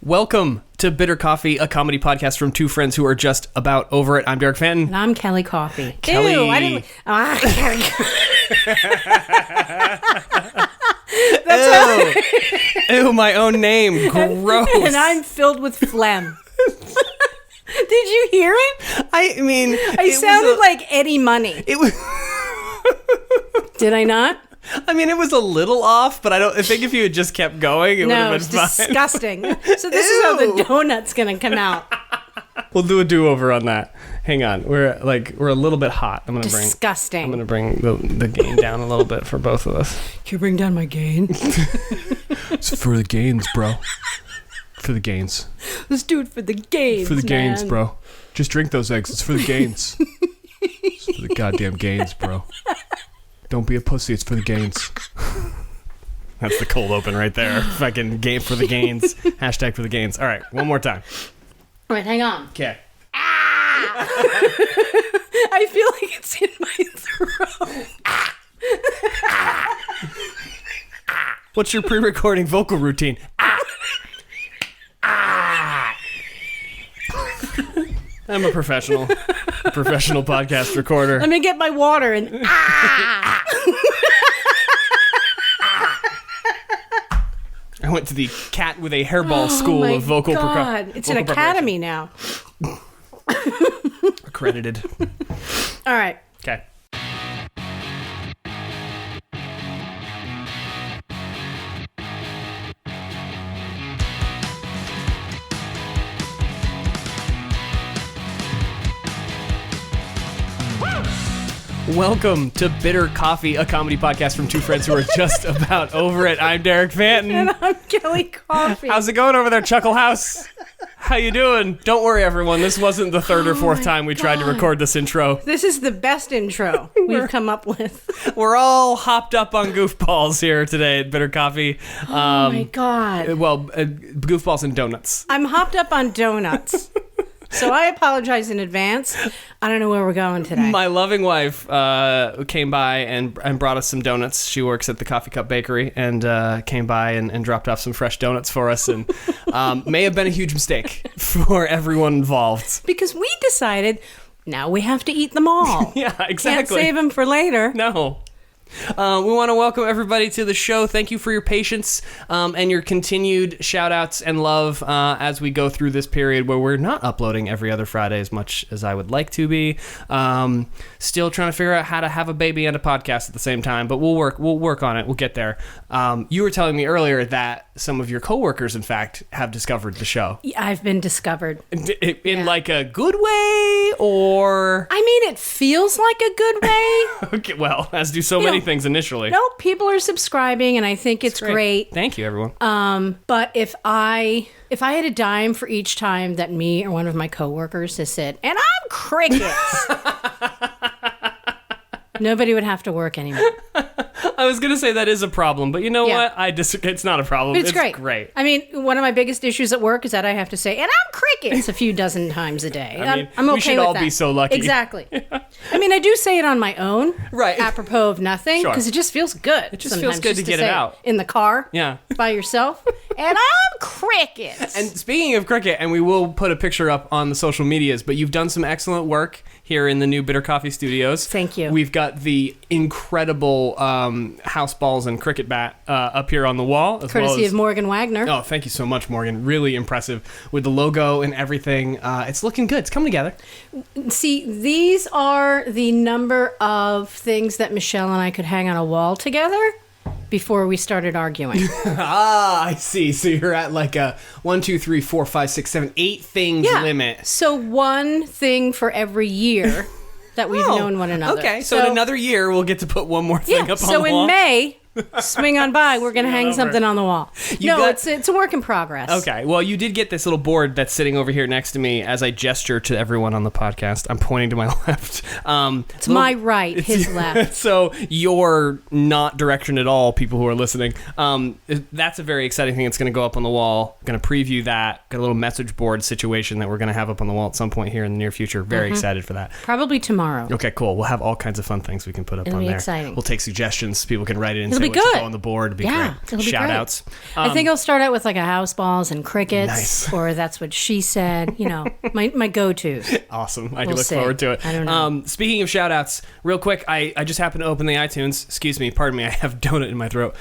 Welcome to Bitter Coffee, a comedy podcast from two friends who are just about over it. I'm Derek Fenton. And I'm Kelly Coffey. Kelly. Ew, I didn't... Kelly. Ew, my own name. Gross. And I'm filled with phlegm. Did you hear it? I mean... I sounded like Eddie Money. It was... Did I not? I mean, it was a little off, but I think if you had just kept going, it would have been fine. Disgusting. So this is how the donut's going to come out. We'll do a do-over on that. Hang on. We're a little bit hot. I'm gonna bring the gain down a little bit for both of us. Can you bring down my gain? It's for the gains, bro. For the gains. Let's do it for the gains, For the gains, man. bro. Just drink those eggs. It's for the gains. It's for the goddamn gains, bro. Don't be a pussy. It's for the gains. That's the cold open right there. Fucking game for the gains. Hashtag for the gains. All right, one more time. All right, hang on. Okay. I feel like it's in my throat. What's your pre-recording vocal routine? I'm a professional podcast recorder. Let me get my water and I went to the Cat with a Hairball School of Vocal Percussion. It's an academy now. Accredited. All right. Okay. Welcome to Bitter Coffee, a comedy podcast from two friends who are just about over it. I'm Derek Fenton. And I'm Kelly Coffey. How's it going over there, Chuckle House? How you doing? Don't worry, everyone. This wasn't the third or fourth time we tried to record this intro. This is the best intro we've come up with. We're all hopped up on goofballs here today at Bitter Coffee. Oh my God. Well, goofballs and donuts. I'm hopped up on donuts. So I apologize in advance. I don't know where we're going today. My loving wife came by and brought us some donuts. She works at the Coffee Cup Bakery and came by and dropped off some fresh donuts for us. And may have been a huge mistake for everyone involved. Because we decided now we have to eat them all. Yeah, exactly. Can't save them for later. No. We want to welcome everybody to the show. Thank you for your patience and your continued shout-outs and love as we go through this period where we're not uploading every other Friday as much as I would like to be. Still trying to figure out how to have a baby and a podcast at the same time, but we'll work on it. We'll get there. You were telling me earlier that some of your coworkers, in fact, have discovered the show. Yeah, I've been discovered. In like a good way, or... I mean, it feels like a good way. Okay, well, as do so many things initially. No, people are subscribing, and I think it's great. Thank you, everyone. But if I had a dime for each time that me or one of my coworkers has said, and I'm crickets, nobody would have to work anymore. I was going to say that is a problem, but you know what? I disagree. It's not a problem. It's great. I mean, one of my biggest issues at work is that I have to say, and I'm crickets a few dozen times a day. I mean, I'm okay we should with all that. be so lucky. Exactly. I mean, I do say it on my own, right? Apropos of nothing, because it just feels good. It just feels good to get it out. In the car, yeah, by yourself, and I'm crickets. And speaking of cricket, and we will put a picture up on the social medias, but you've done some excellent work here in the new Bitter Coffee studios. Thank you. We've got the incredible house balls and cricket bat up here on the wall. Courtesy of Morgan Wagner. Oh, thank you so much, Morgan. Really impressive with the logo and everything. It's looking good. It's coming together. See, these are the number of things that Michelle and I could hang on a wall together before we started arguing. I see. So you're at like a 1, 2, 3, 4, 5, 6, 7, 8 things limit. So one thing for every year that we've known one another. Okay, so in another year, we'll get to put one more thing up on the wall. So in May, swing on by, we're going to hang something on the wall. It's a work in progress. Okay, well, you did get this little board that's sitting over here next to me as I gesture to everyone on the podcast. I'm pointing to my left. It's my right, his left. So your not direction at all, people who are listening. That's a very exciting thing. It's going to go up on the wall. Going to preview that. Got a little message board situation that we're going to have up on the wall at some point here in the near future. Very excited for that. Probably tomorrow. Okay, cool. We'll have all kinds of fun things we can put up on there. It'll be exciting. We'll take suggestions. People can write it and say, be what should good. go on the board. It'd be Yeah, great. it'll be Shout great. outs. I think I'll start out with like a house balls and crickets, Nice. or that's what she said. You know, my go-tos. Awesome. I We'll look see. forward to it. I don't know. Speaking of shout outs, real quick, I just happened to open the iTunes. Excuse me, pardon me, I have donut in my throat.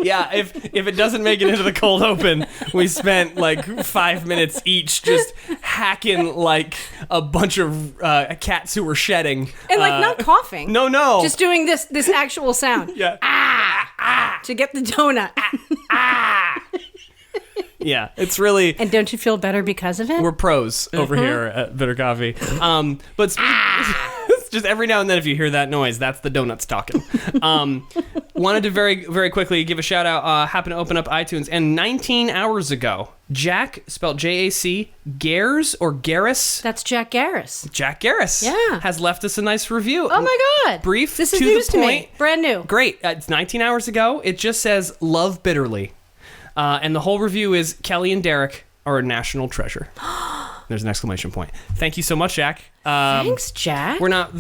Yeah, if it doesn't make it into the cold open, we spent like 5 minutes each just hacking like a bunch of cats who were shedding. And like not coughing. No. Just doing this actual sound. Yeah. To get the donut. Yeah, it's really... And don't you feel better because of it? We're pros over here at Bitter Coffee. But just every now and then if you hear that noise, that's the donuts talking. Wanted to very, very quickly give a shout out. Happened to open up iTunes, and 19 hours ago, Jack, spelled J-A-C, Gares or Garris. That's Jack Garris. Jack Garris. Yeah. Has left us a nice review. Oh my God. Brief, This is to news the to point. me. Brand new. Great. It's 19 hours ago. It just says, love bitterly. And the whole review is Kelly and Derek are a national treasure. There's an exclamation point. Thank you so much, Jack. Thanks, Jack. I don't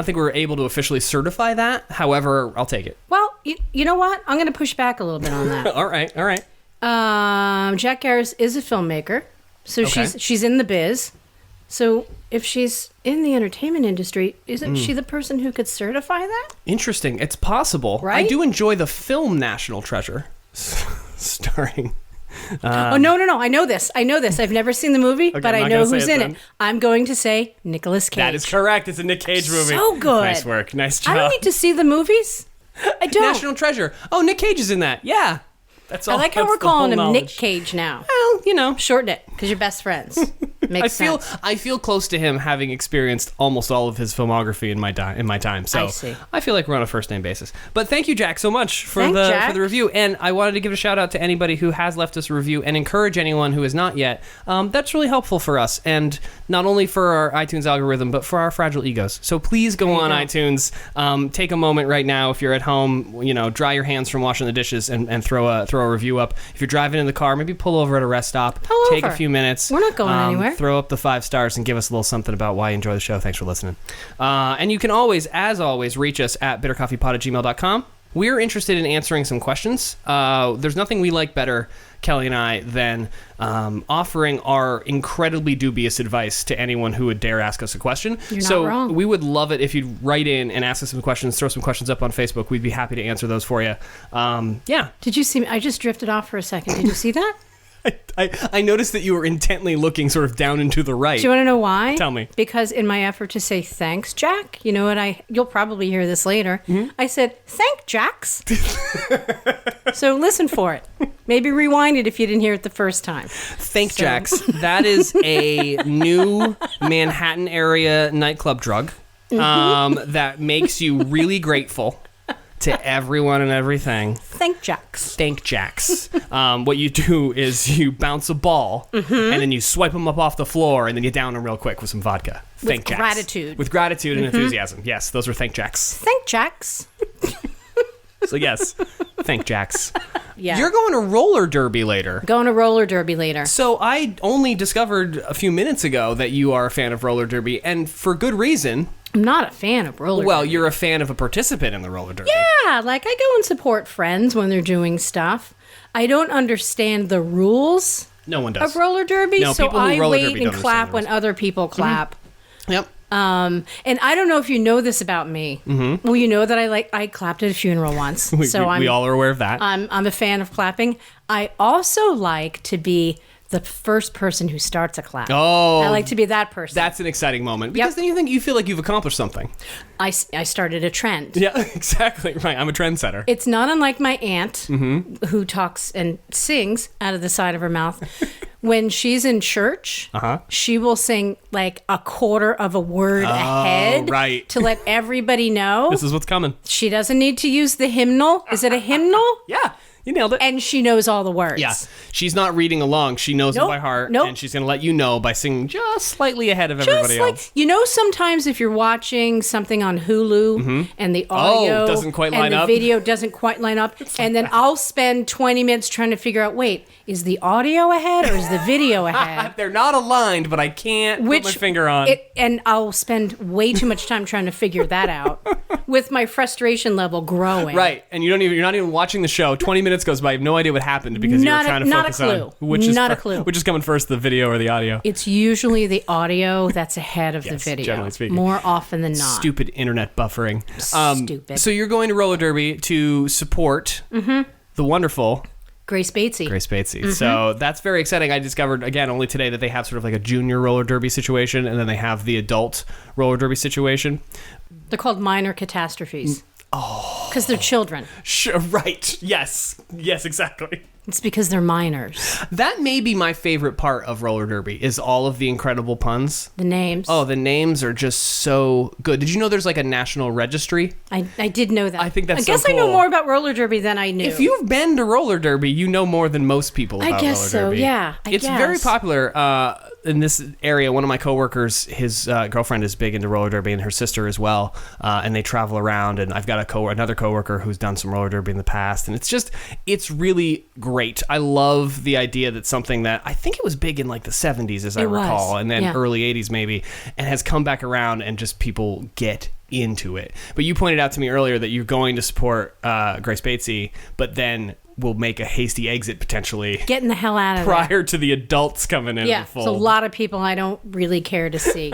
think we were able to officially certify that. However, I'll take it. Well, you know what? I'm going to push back a little bit on that. All right. Jack Garris is a filmmaker, so Okay. she's in the biz. So if she's in the entertainment industry, isn't she the person who could certify that? Interesting. It's possible. Right? I do enjoy the film National Treasure, starring... Oh, no. I know this. I've never seen the movie, but I'm I not know gonna say who's it in then. it. I'm going to say Nicolas Cage. That is correct. It's a Nick Cage movie. So good. Nice work. Nice job. I don't need to see the movies. I don't. National Treasure. Oh, Nick Cage is in that. Yeah. That's all. I like how that's we're the whole calling him Nick knowledge. Cage now. Well, you know. Shorten it, because you're best friends. Makes sense. I feel close to him, having experienced almost all of his filmography in my time. So I see. I feel like we're on a first name basis. But thank you, Jack, so much for Thanks, the Jack. review. And I wanted to give a shout out to anybody who has left us a review, and encourage anyone who has not yet. That's really helpful for us, and not only for our iTunes algorithm, but for our fragile egos. So please go on iTunes. Take a moment right now if you're at home. You know, dry your hands from washing the dishes and throw a review up. If you're driving in the car, maybe pull over at a rest stop. Take over. a few minutes. We're not going anywhere. Throw up the 5 stars and give us a little something about why you enjoy the show. Thanks for listening. And you can always, as always, reach us at bittercoffeepod@gmail.com. We're interested in answering some questions. There's nothing we like better, Kelly and I, than offering our incredibly dubious advice to anyone who would dare ask us a question. You're not so wrong. we would love it if you'd write in and ask us some questions, throw some questions up on Facebook. We'd be happy to answer those for you. Yeah. Did you see me? I just drifted off for a second. Did you see that? I noticed that you were intently looking sort of down and to the right. Do you want to know why? Tell me. Because in my effort to say thanks, Jack, you know what you'll probably hear this later. Mm-hmm. I said, thank Jacks. So listen for it. Maybe rewind it if you didn't hear it the first time. Thank Jacks. That is a new Manhattan area nightclub drug that makes you really grateful to everyone and everything. Thank Jacks. Thank Jacks. What you do is you bounce a ball and then you swipe them up off the floor and then you down them real quick with some vodka. Thank Jacks. gratitude. With gratitude and enthusiasm. Yes, those are Thank Jacks. Thank Jacks. So yes, Thank Jacks. Yeah. You're going to roller derby later. Going to roller derby later. So I only discovered a few minutes ago that you are a fan of roller derby, and for good reason. I'm not a fan of roller Well, derby. you're a fan of a participant in the roller derby. Yeah, like I go and support friends when they're doing stuff. I don't understand the rules No one does. of roller derby, No, so people who I roller wait derby and don't clap understand when the rules. other people clap. Yep. And I don't know if you know this about me. Mm-hmm. Well, you know that I clapped at a funeral once, We all are aware of that. I'm a fan of clapping. I also like to be the first person who starts a clap. Oh, I like to be that person. That's an exciting moment because Yep. then you feel like you've accomplished something. I started a trend. Yeah, exactly. Right. I'm a trendsetter. It's not unlike my aunt Mm-hmm. who talks and sings out of the side of her mouth. When she's in church, she will sing like a quarter of a word ahead right. to let everybody know. This is what's coming. She doesn't need to use the hymnal. Is it a hymnal? Yeah. You nailed it. And she knows all the words. Yeah. She's not reading along. She knows it by heart. Nope. And she's going to let you know by singing just slightly ahead of everybody else. You know, sometimes if you're watching something on Hulu and the audio doesn't quite line and the up. video doesn't quite line up, and then I'll spend 20 minutes trying to figure out, wait, is the audio ahead or is the video ahead? They're not aligned, but I can't put my finger on. And I'll spend way too much time trying to figure that out with my frustration level growing. Right. And you're not even watching the show. 20 minutes goes by. You have no idea what happened because you were trying to focus on which is coming first, the video or the audio. It's usually the audio that's ahead of the video. Generally speaking. More often than not. Stupid internet buffering. Stupid. So you're going to roller derby to support the wonderful Grace Batesy. Mm-hmm. So that's very exciting. I discovered, again, only today that they have sort of like a junior roller derby situation, and then they have the adult roller derby situation. They're called minor catastrophes. Oh. Because they're children. Sure, right. Yes, exactly. It's because they're minors. That may be my favorite part of roller derby is all of the incredible puns. The names. Oh, the names are just so good. Did you know there's like a national registry? I did know that. I think that's I guess so cool. I know more about roller derby than I knew. If you've been to roller derby, you know more than most people about roller derby. I guess so, yeah. It's very popular in this area. One of my coworkers, his girlfriend is big into roller derby and her sister as well. And they travel around, and I've got another coworker who's done some roller derby in the past. And it's really great. I love the idea that something that I think it was big in like the 70s, as I recall, and then early 80s maybe, and has come back around and just people get into it. But you pointed out to me earlier that you're going to support Grace Batesy, but then will make a hasty exit potentially. Getting the hell out of prior to the adults coming in. Yeah, full. it's a lot of people I don't really care to see.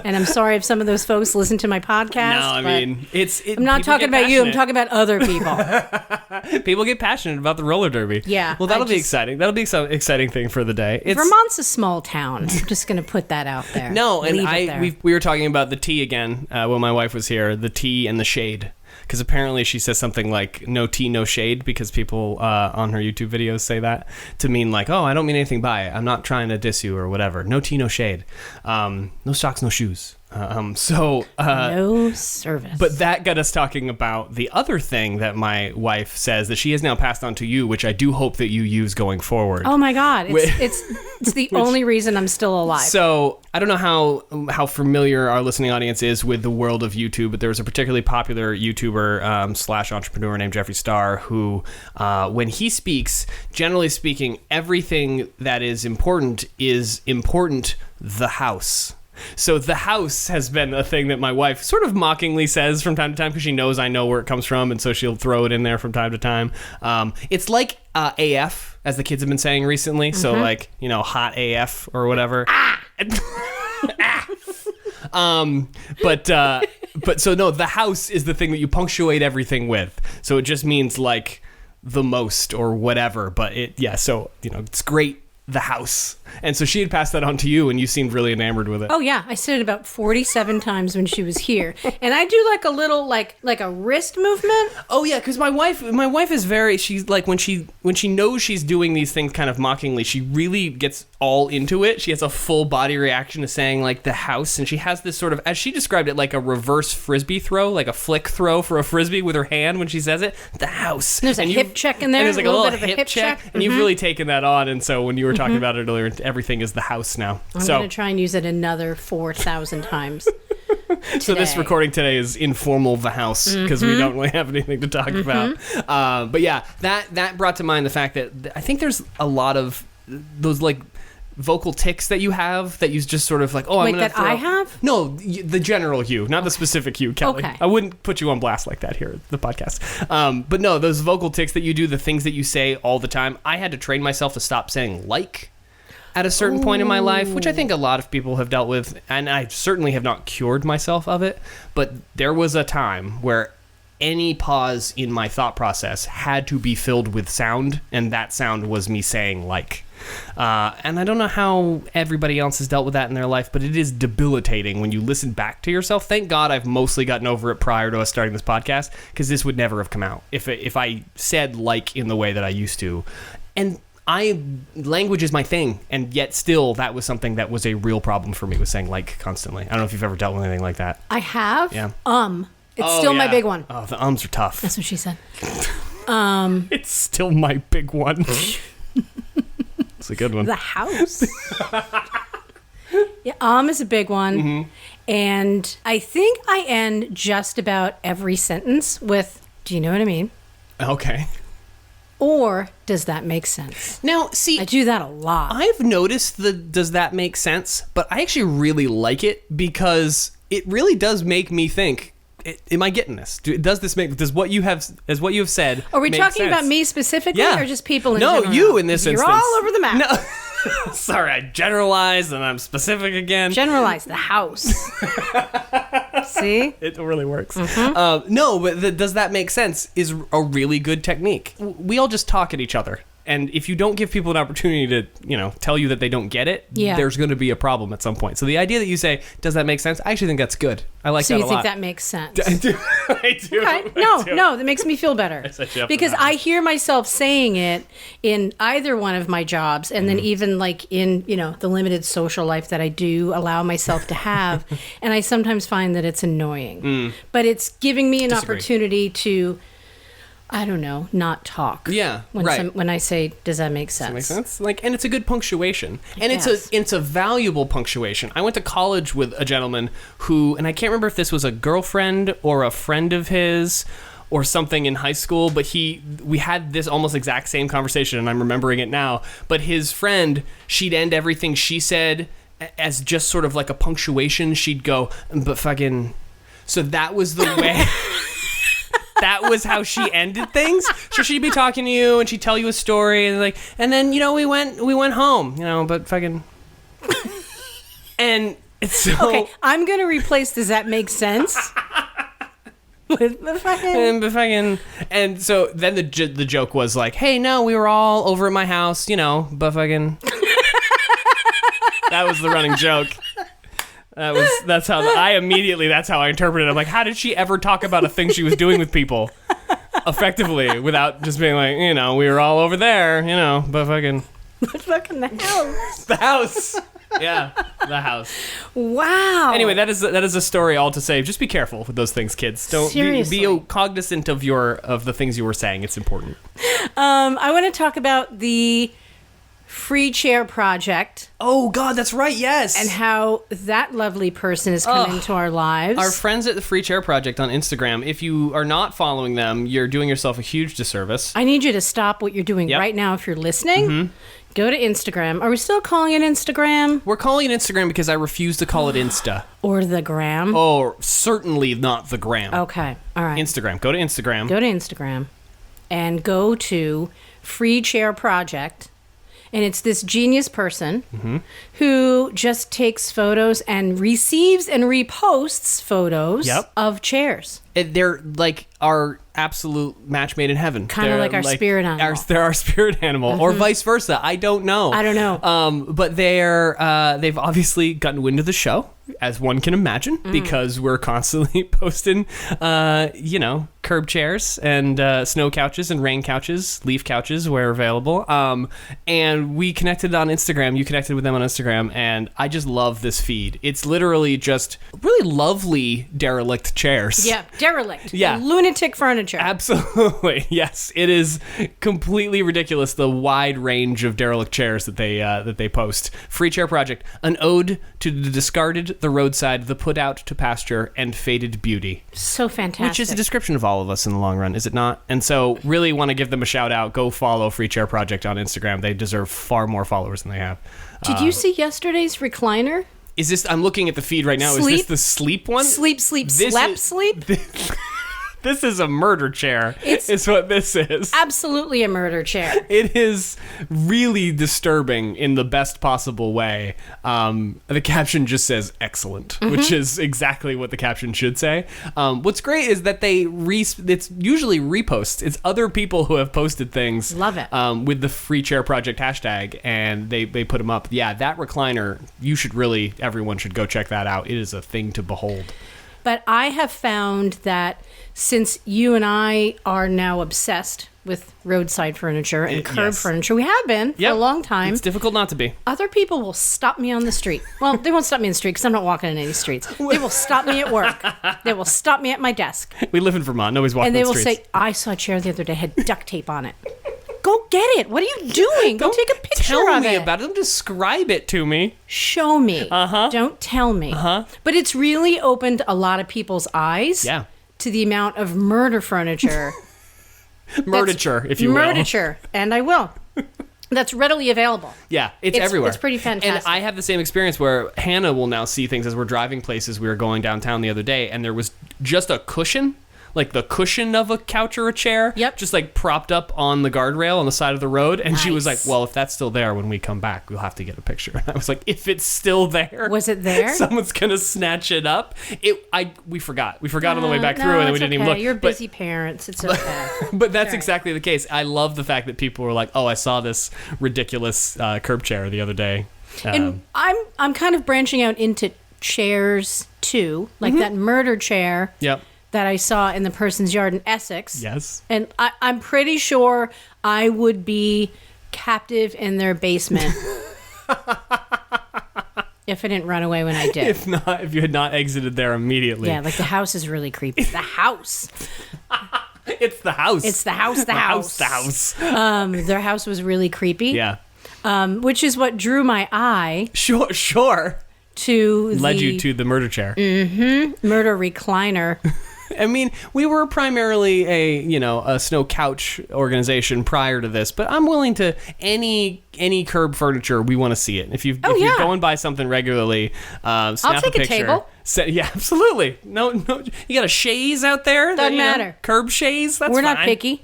And I'm sorry if some of those folks listen to my podcast. No, I mean, I'm not talking about you. I'm talking about other people. People get passionate about the roller derby. Yeah. Well, that'll be exciting. That'll be some exciting thing for the day. Vermont's a small town. I'm just going to put that out there. No, and we were talking about the tea again when my wife was here, the tea and the shade. Because apparently she says something like no tea, no shade, because people on her YouTube videos say that to mean like, oh, I don't mean anything by it. I'm not trying to diss you or whatever. No tea, no shade. No socks, no shoes. No service. But that got us talking about the other thing that my wife says that she has now passed on to you, which I do hope that you use going forward. Oh my God. It's the only reason I'm still alive. So I don't know how familiar our listening audience is with the world of YouTube, but there was a particularly popular YouTuber / entrepreneur named Jeffree Star who, when he speaks, generally speaking, everything that is important the house. So the house has been a thing that my wife sort of mockingly says from time to time because she knows I know where it comes from, and so she'll throw it in there from time to time. It's like AF, as the kids have been saying recently. Mm-hmm. So like, hot AF or whatever. But so no, the house is the thing that you punctuate everything with. So it just means like the most or whatever. But it's great. The house. And so she had passed that on to you, and you seemed really enamored with it. Oh yeah, I said it about 47 times when she was here, and I do like a little like a wrist movement. Oh yeah, because my wife is very, she's like when she knows she's doing these things kind of mockingly, she really gets all into it. She has a full body reaction to saying like the house, and she has this sort of, as she described it, like a reverse frisbee throw, like a flick throw for a frisbee with her hand when she says it. The house. There's a hip check in there. And there's like a little bit of a hip check. And you've really taken that on. And so when you were talking about it earlier, everything is the house now. I'm going to try and use it another 4,000 times. So this recording today is informal the house because we don't really have anything to talk about. But yeah, that brought to mind the fact that I think there's a lot of those like vocal tics that you have that you just sort of like, oh, I'm going to throw... I have? No, the general you, not the specific you, Kelly. Okay. I wouldn't put you on blast like that here at the podcast. But no, those vocal tics that you do, the things that you say all the time, I had to train myself to stop saying like at a certain point in my life, which I think a lot of people have dealt with, and I certainly have not cured myself of it, but there was a time where any pause in my thought process had to be filled with sound, and that sound was me saying like. And I don't know how everybody else has dealt with that in their life, but it is debilitating when you listen back to yourself. Thank God I've mostly gotten over it prior to us starting this podcast, because this would never have come out if I said like in the way that I used to. And language is my thing, and yet still that was something that was a real problem for me, was saying like constantly. I don't know if you've ever dealt with anything like that. I have. Yeah. It's still my big one. Oh, the ums are tough. That's what she said. It's still my big one. It's a good one. The house. Yeah, is a big one. Mm-hmm. And I think I end just about every sentence with, do you know what I mean? Okay. Or does that make sense? Now, see, I do that a lot. I've noticed the does that make sense, but I actually really like it because it really does make me think, am I getting this? Does what you have said Are we make talking sense? about me specifically Yeah. or just people in general? No, you in this You're instance. all over the map. No. Sorry, I generalized and I'm specific again. Generalize the house. See? It really works. Mm-hmm. No, but does that make sense is a really good technique. We all just talk at each other. And if you don't give people an opportunity to, tell you that they don't get it, there's going to be a problem at some point. So the idea that you say, does that make sense? I actually think that's good. I like that a lot. So you think that makes sense? I do. I do. Okay. No, that makes me feel better. Because I hear myself saying it in either one of my jobs, and then even like in, the limited social life that I do allow myself to have. And I sometimes find that it's annoying. But it's giving me an opportunity to, I don't know, not talk. Yeah, right. When I say, does that make sense? Does that make sense? And it's a good punctuation. And Yes. it's a valuable punctuation. I went to college with a gentleman who, and I can't remember if this was a girlfriend or a friend of his or something in high school, but we had this almost exact same conversation, and I'm remembering it now. But his friend, she'd end everything she said as just sort of like a punctuation. She'd go, but fucking... So that was the way... That was how she ended things. So she'd be talking to you and she'd tell you a story and then we went home, but fucking. And it's so okay. I'm gonna replace. Does that make sense? With the fucking. And so then the joke was like, hey, no, we were all over at my house, but fucking. That was the running joke. That's how I interpreted it. I'm like, how did she ever talk about a thing she was doing with people effectively without just being like, we were all over there, but fucking. But fucking the house. The house. Yeah, the house. Wow. Anyway, that is a story all to say. Just be careful with those things, kids. Don't be cognizant of the things you were saying. It's important. I want to talk about the Free Chair Project. Oh, God, that's right, yes. And how that lovely person has come into our lives. Our friends at the Free Chair Project on Instagram, if you are not following them, you're doing yourself a huge disservice. I need you to stop what you're doing right now if you're listening. Mm-hmm. Go to Instagram. Are we still calling it Instagram? We're calling it Instagram because I refuse to call it Insta. Or the gram? Oh, certainly not the gram. Okay, all right. Instagram. Go to Instagram. Go to Instagram and go to Free Chair Project. And it's this genius person who just takes photos and receives and reposts photos of chairs. They're like our absolute match made in heaven. Kind of like our spirit animal. They're our spirit animal, or vice versa. I don't know. But they've obviously gotten wind of the show, as one can imagine, because we're constantly posting, curb chairs and snow couches and rain couches, leaf couches where available. And we connected on Instagram. You connected with them on Instagram, and I just love this feed. It's literally just really lovely derelict chairs. Yeah, derelict. Yeah. Lunatic furniture. Absolutely. Yes. It is completely ridiculous, the wide range of derelict chairs that they post. Free Chair Project, an ode to the discarded, the roadside, the put out to pasture, and faded beauty. So fantastic. Which is a description of all of us in the long run, is it not? And so really want to give them a shout out. Go follow Free Chair Project on Instagram. They deserve far more followers than they have. Did you see yesterday's recliner? Is this, I'm looking at the feed right now. Sleep? Is this the sleep one? Sleep, sleep. This is a murder chair. It's what this is. Absolutely a murder chair. It is really disturbing in the best possible way. The caption just says excellent, which is exactly what the caption should say. What's great is that it's usually reposts. It's other people who have posted things. Love it. With the Free Chair Project hashtag, and they put them up. Yeah, that recliner, everyone should go check that out. It is a thing to behold. But I have found that since you and I are now obsessed with roadside furniture and curb furniture, we have been for a long time. It's difficult not to be. Other people will stop me on the street. Well, they won't stop me in the street because I'm not walking in any streets. They will stop me at work. They will stop me at my desk. We live in Vermont. Nobody's walking and they the will streets. say, I saw a chair the other day had duct tape on it. Go get it. What are you doing? Go take a picture tell of me it. about it. Don't describe it to me. Show me. Don't tell me. But it's really opened a lot of people's eyes to the amount of murder furniture. Murditure, if you will. Murditure, and I will. That's readily available. Yeah, it's everywhere. It's pretty fantastic. And I have the same experience where Hannah will now see things as we're driving places. We were going downtown the other day, and there was just a cushion, like the cushion of a couch or a chair, just like propped up on the guardrail on the side of the road. And she was like, well, if that's still there when we come back, we'll have to get a picture. And I was like, if it's still there. Was it there? Someone's going to snatch it up. We forgot. We forgot on the way back through, and then we didn't even look. You're busy parents. It's okay. But that's exactly the case. I love the fact that people were like, oh, I saw this ridiculous curb chair the other day. And I'm kind of branching out into chairs, too. Like that murder chair. Yep. That I saw in the person's yard in Essex. Yes. And I'm pretty sure I would be captive in their basement if I didn't run away when I did. If you had not exited there immediately. Yeah, like the house is really creepy. The house. It's the house. It's the house. The house. Their house was really creepy. Yeah. Which is what drew my eye. Sure. Led you to the murder chair. Mm-hmm. Murder recliner. I mean, we were primarily a snow couch organization prior to this, but I'm willing to any curb furniture. We want to see it. If you're going by something regularly, snap I'll take a picture. table. Yeah, absolutely. No, you got a chaise out there. Doesn't matter. Curb chaise. That's We're fine. not picky.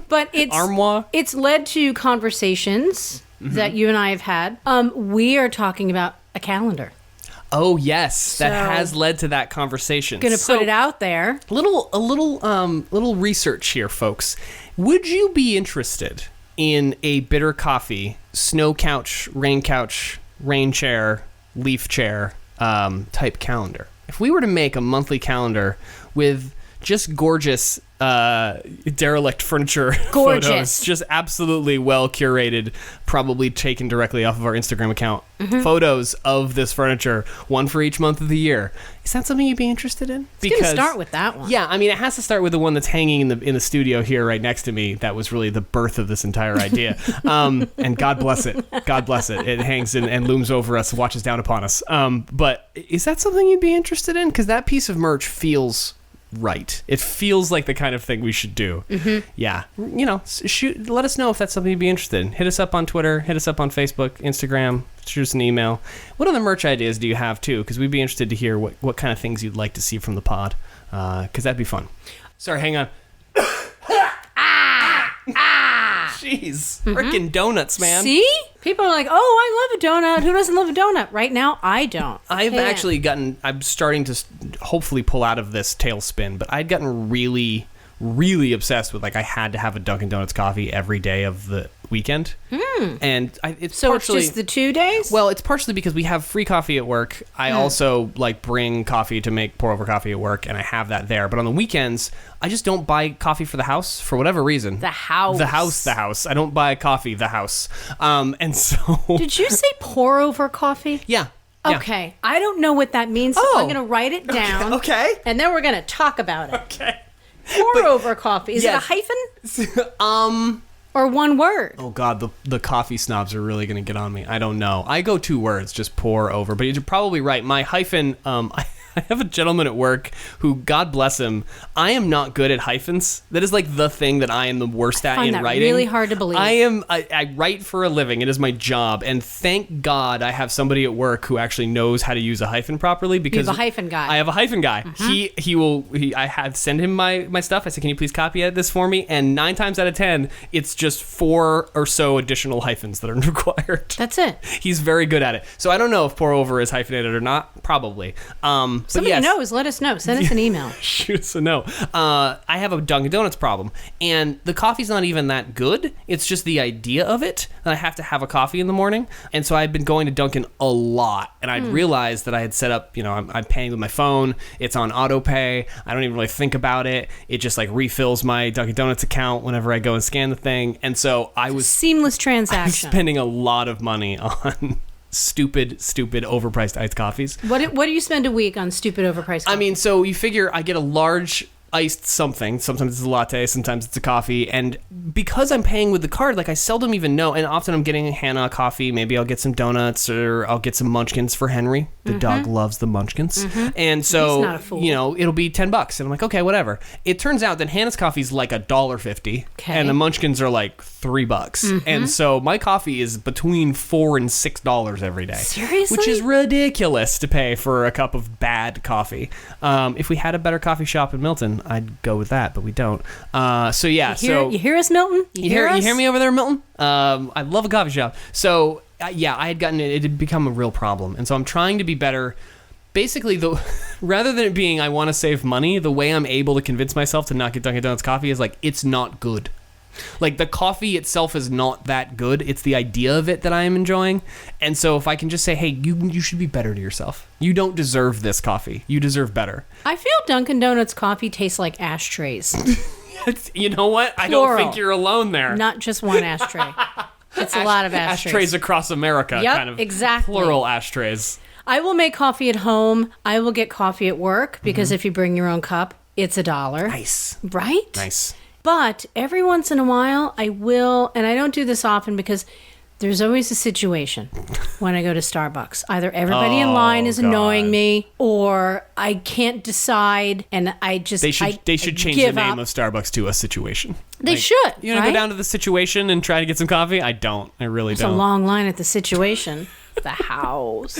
But it's led to conversations that you and I have had. We are talking about a calendar. Oh yes, that has led to that conversation. Gonna put it out there. A little research here, folks. Would you be interested in a Bitter Coffee snow couch, rain chair, leaf chair type calendar? If we were to make a monthly calendar with just gorgeous derelict furniture photos, just absolutely well curated, probably taken directly off of our Instagram account, photos of this furniture, one for each month of the year. Is that something you'd be interested in? It's gonna start with that one. Yeah, I mean, it has to start with the one that's hanging in the studio here right next to me. That was really the birth of this entire idea. And God bless it. God bless it. It hangs and looms over us, watches down upon us. But is that something you'd be interested in? Because that piece of merch feels right. It feels like the kind of thing we should do. Yeah. Let us know if that's something you'd be interested in. Hit us up on Twitter, hit us up on Facebook, Instagram, shoot us an email. What other merch ideas do you have too? Because we'd be interested to hear what kind of things you'd like to see from the pod. Because that'd be fun. Sorry, hang on. Jeez. Freaking donuts, man. See? People are like, oh, I love a donut. Who doesn't love a donut? Right now, I don't. I'm starting to hopefully pull out of this tailspin, but I'd gotten really, really obsessed with, I had to have a Dunkin' Donuts coffee every day of the weekend. And it's just the 2 days? Well, it's partially because we have free coffee at work. I also bring coffee to make pour over coffee at work, and I have that there. But on the weekends, I just don't buy coffee for the house for whatever reason. The house. I don't buy coffee, the house. And so... Did you say pour over coffee? Yeah. Okay. I don't know what that means, so I'm going to write it down. Okay. And then we're going to talk about it. Okay. Pour over coffee. Is it a hyphen? Or one word? Oh, God, the coffee snobs are really going to get on me. I don't know. I go 2 words, just pour over. But you're probably right. My hyphen, I have a gentleman at work who, God bless him, I am not good at hyphens. That is the thing that I am the worst at in writing. I find that really hard to believe. I write for a living. It is my job. And thank God I have somebody at work who actually knows how to use a hyphen properly. Because you have a hyphen guy. I have a hyphen guy. I have send him my stuff. I said, can you please copy edit this for me? And 9 times out of 10, it's just 4 or so additional hyphens that are required. That's it. He's very good at it. So I don't know if pour over is hyphenated or not. Probably. Somebody knows. Let us know. Send us an email. Shoot us a note. I have a Dunkin' Donuts problem, and the coffee's not even that good. It's just the idea of it that I have to have a coffee in the morning. And so I'd been going to Dunkin' a lot, and I'd realized that I had set up, I'm paying with my phone. It's on auto pay. I don't even really think about it. It just like refills my Dunkin' Donuts account whenever I go and scan the thing. And so I was seamless transaction. Spending a lot of money on stupid overpriced iced coffees. What do you spend a week on stupid overpriced coffee? I mean, so you figure I get a large iced something. Sometimes it's a latte, sometimes it's a coffee. And because I'm paying with the card, like I seldom even know. And often I'm getting Hannah coffee. Maybe I'll get some donuts or I'll get some munchkins for Henry. The dog loves the munchkins. And so, He's not a fool. It'll be $10. And I'm like, okay, whatever. It turns out that Hannah's coffee is like $1.50. Okay. And the munchkins are like $3. And so my coffee is between $4 and $6 every day. Seriously? Which is ridiculous to pay for a cup of bad coffee. If we had a better coffee shop in Milton, I'd go with that, but we don't. You hear us, Milton? You hear me over there, Milton? I love a coffee shop. So I had gotten it had become a real problem, and so I'm trying to be better. Basically, rather than it being I want to save money, the way I'm able to convince myself to not get Dunkin' Donuts coffee is like it's not good. Like the coffee itself is not that good. It's the idea of it that I am enjoying. And so if I can just say, hey, you should be better to yourself. You don't deserve this coffee. You deserve better. I feel Dunkin' Donuts coffee tastes like ashtrays. You know what? Plural. I don't think you're alone there. Not just one ashtray. It's a lot of ashtrays. Ashtrays across America. Yep, kind of exactly. Plural ashtrays. I will make coffee at home. I will get coffee at work because if you bring your own cup, it's $1. Nice. Right? Nice. But every once in a while, I will, and I don't do this often because there's always a situation when I go to Starbucks. Either everybody in line is annoying me, or I can't decide, and I just they should change the name of Starbucks to a situation. They should. You want to go down to the situation and try to get some coffee? I don't. I really don't. It's a long line at the situation. The house.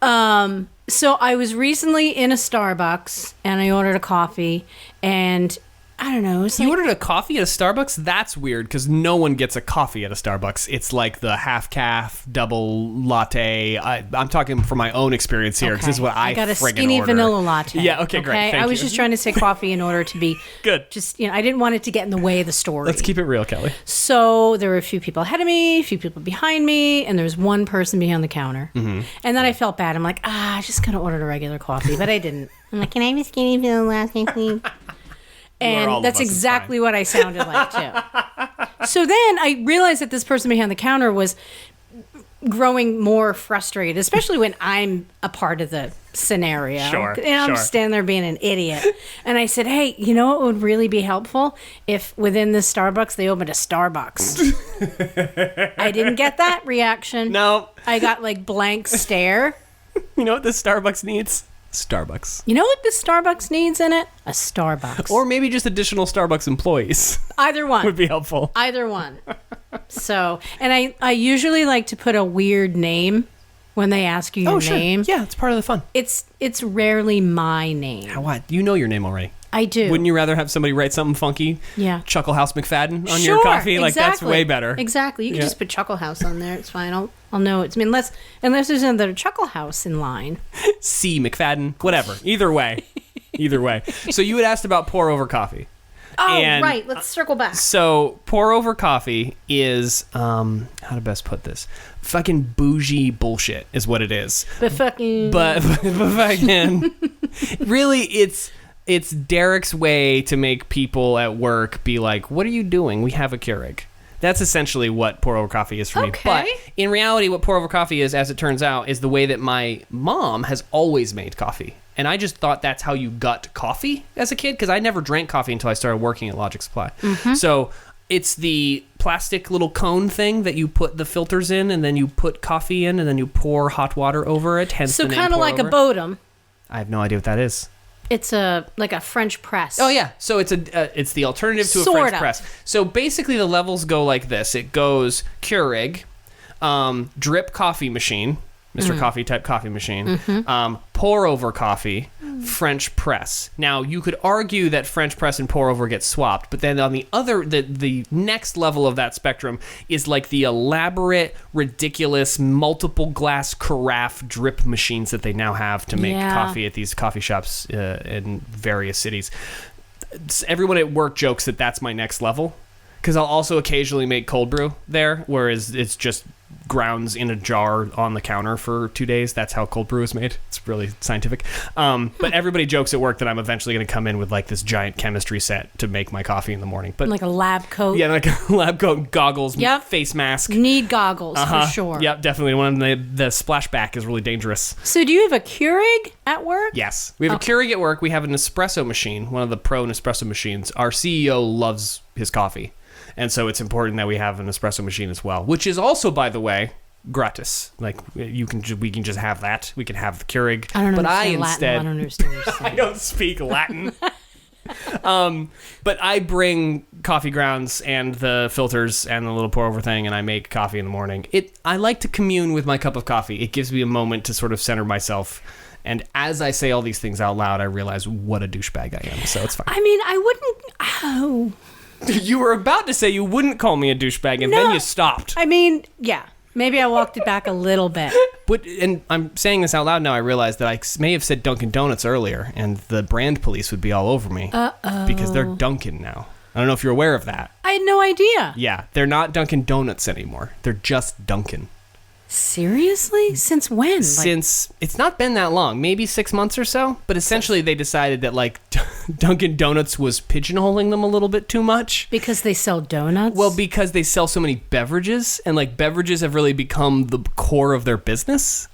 So I was recently in a Starbucks, and I ordered a coffee, and I don't know. You ordered a coffee at a Starbucks? That's weird because no one gets a coffee at a Starbucks. It's like the half calf, double latte. I'm talking from my own experience here because this is what I got a friggin' skinny order. vanilla latte. Yeah, okay, great. Thank I was you. just trying to say coffee in order to be good. Just, I didn't want it to get in the way of the story. Let's keep it real, Kelly. So there were a few people ahead of me, a few people behind me, and there was one person behind the counter. And then I felt bad. I'm like, I just could have ordered a regular coffee, but I didn't. I'm like, can I have a skinny vanilla latte, please? And that's exactly what I sounded like, too. So then I realized that this person behind the counter was growing more frustrated, especially when I'm a part of the scenario. Sure. And I'm standing there being an idiot. And I said, hey, you know what would really be helpful? If within this Starbucks, they opened a Starbucks. I didn't get that reaction. No. I got like blank stare. You know what this Starbucks needs? Starbucks. You know what this Starbucks needs in it? A Starbucks. Or maybe just additional Starbucks employees. Either one. Would be helpful. Either one. So, and I usually like to put a weird name when they ask you your name. Yeah, it's part of the fun. It's rarely my name. What? You know your name already. I do. Wouldn't you rather have somebody write something funky? Yeah. Chuckle House McFadden on your coffee? Like, that's way better. Exactly. You can just put Chuckle House on there. It's fine. I'll know it. I mean, unless there's another Chuckle House in line. C. McFadden. Whatever. Either way. So you had asked about pour over coffee. Oh, right. Let's circle back. So pour over coffee is, how to best put this? Fucking bougie bullshit is what it is. But fucking... Really, it's Derek's way to make people at work be like, what are you doing? We have a Keurig. That's essentially what pour over coffee is for me. But in reality, what pour over coffee is, as it turns out, is the way that my mom has always made coffee. And I just thought that's how you got coffee as a kid, because I never drank coffee until I started working at Logic Supply. So it's the plastic little cone thing that you put the filters in, and then you put coffee in, and then you pour hot water over it. Hence the name kind of like a Bodum. I have no idea what that is. It's like a French press. Oh yeah, so it's the alternative to a French press. So basically, the levels go like this. It goes Keurig, drip coffee machine, Mr. Coffee type coffee machine, pour over coffee, French press. Now, you could argue that French press and pour over get swapped, but then on the other, the next level of that spectrum is like the elaborate, ridiculous, multiple glass carafe drip machines that they now have to make coffee at these coffee shops in various cities. Everyone at work jokes that that's my next level, because I'll also occasionally make cold brew there, whereas it's just grounds in a jar on the counter for 2 days. That's how cold brew is made. It's really scientific. But everybody jokes at work that I'm eventually going to come in with like this giant chemistry set to make my coffee in the morning. But like a lab coat. Yeah, like a lab coat, goggles, face mask. Need goggles for sure. Yep, definitely. One of the splashback is really dangerous. So do you have a Keurig at work? Yes. We have a Keurig at work. We have an espresso machine, one of the pro Nespresso machines. Our CEO loves his coffee. And so it's important that we have an espresso machine as well, which is also, by the way, gratis. Like we can just have that. We can have the Keurig. I don't but understand I Latin. I don't understand what you're saying. I don't speak Latin. But I bring coffee grounds and the filters and the little pour over thing, and I make coffee in the morning. I like to commune with my cup of coffee. It gives me a moment to sort of center myself. And as I say all these things out loud, I realize what a douchebag I am. So it's fine. I mean, I wouldn't. Oh. You were about to say you wouldn't call me a douchebag, and then you stopped. I mean, yeah. Maybe I walked it back a little bit. But, and I'm saying this out loud now, I realize that I may have said Dunkin' Donuts earlier, and the brand police would be all over me. Uh-oh. Because they're Dunkin' now. I don't know if you're aware of that. I had no idea. Yeah, they're not Dunkin' Donuts anymore. They're just Dunkin'. Seriously? Since when? Since it's not been that long, maybe 6 months or so. But essentially, they decided that like Dunkin' Donuts was pigeonholing them a little bit too much. Because they sell donuts? Well, because they sell so many beverages, and like beverages have really become the core of their business.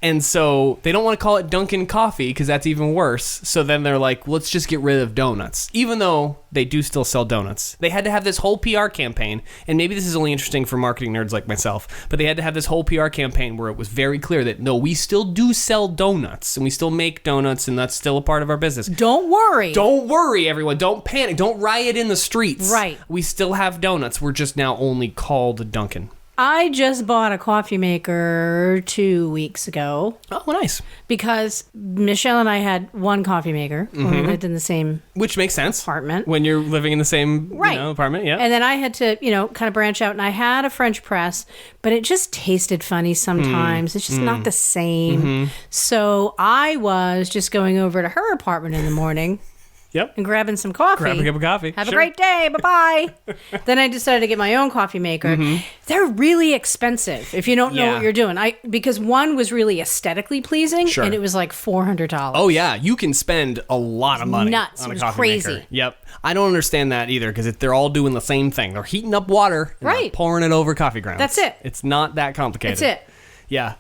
And so they don't want to call it Dunkin' Coffee because that's even worse. So then they're like, let's just get rid of donuts. Even though they do still sell donuts. They had to have this whole PR campaign. And maybe this is only interesting for marketing nerds like myself. But they had to have this whole PR campaign where it was very clear that, no, we still do sell donuts. And we still make donuts. And that's still a part of our business. Don't worry. Don't worry, everyone. Don't panic. Don't riot in the streets. Right. We still have donuts. We're just now only called Dunkin'. I just bought a coffee maker 2 weeks ago. Oh, nice. Because Michelle and I had one coffee maker when we lived in the same Which makes sense. apartment. When you're living in the same apartment, yeah. And then I had to, kind of branch out. And I had a French press, but it just tasted funny sometimes. It's just not the same. So I was just going over to her apartment in the morning. Yep. And grabbing some coffee. Grabbing a cup of coffee. Have a great day. Bye-bye. Then I decided to get my own coffee maker. They're really expensive if you don't know what you're doing. Because one was really aesthetically pleasing, and it was like $400. Oh, yeah. You can spend a lot of money Nuts. on a It was coffee crazy. maker. Yep. I don't understand that either because they're all doing the same thing. They're heating up water and they're pouring it over coffee grounds. That's it. It's not that complicated. That's it. Yeah.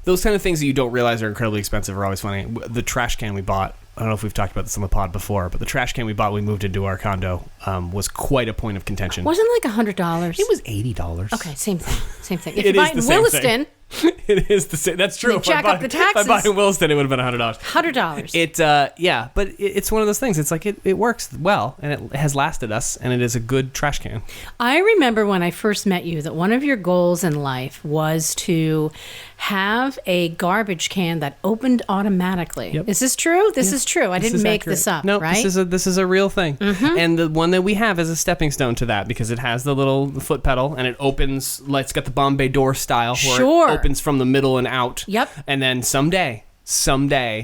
Those kind of things that you don't realize are incredibly expensive are always funny. The trash can we bought, I don't know if we've talked about this on the pod before, but the trash can we bought when we moved into our condo was quite a point of contention. Wasn't it like $100? It was $80. Okay, same thing. If It you is buy it the in same Williston, It is the same. That's true. They jack up the taxes. If I bought in Williston, it would have been $100. $100. But it's one of those things. It's like it works well, and it has lasted us, and it is a good trash can. I remember when I first met you that one of your goals in life was to have a garbage can that opened automatically. Yep. Is this true? This is true. I didn't make this up, no, right? This is a real thing. And the one that we have is a stepping stone to that because it has the little foot pedal and it opens, like it's got the Bombay door style where it opens from the middle and out. Yep. And then someday